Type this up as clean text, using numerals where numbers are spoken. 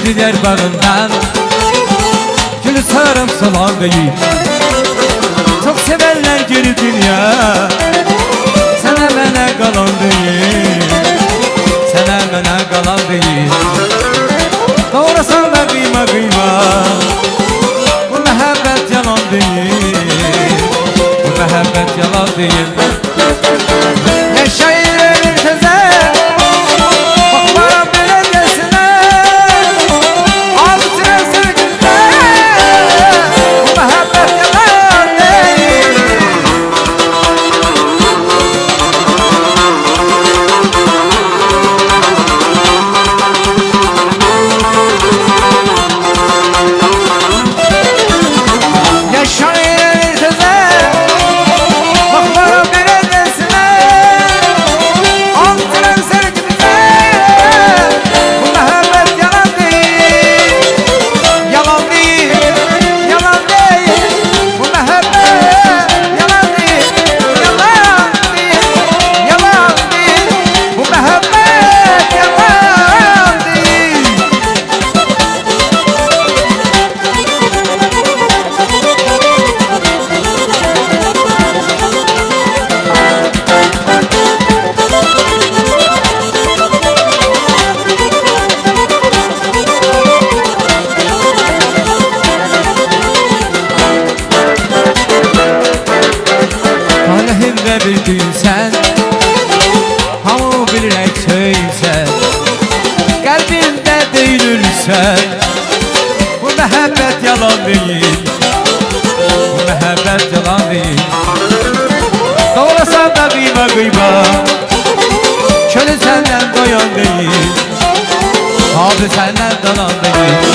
gider bağından, gülü sarım salan değil. Çok severler geri dünya, sana bana kalan değil, sana bana kalan değil. Doğrasan da kıyma kıyma, bu mehabbet yalan değil, bu mehabbet yalan değil. Yaşayır teze, bakmara belediyesine, altıra sevginde, bu mehabbet yalan değil. Yaşayır teze, bakmara belediyesine, altıra sevginde, bu mehabbet yalan değil. Yalan değil, yalan değil, bu mehabbet yalan değil. Yalan değil, yalan değil, bu mehabbet yalan değil. Talihimde bir gün sen, hamı bilerek söysen, kalbimde değilirsen, bu mehabbet yalan değil, bu mehabbet yalan değil. Doğrasan da kıyma kıyma, şöyle senden doyan değil, abi senden dolan değil.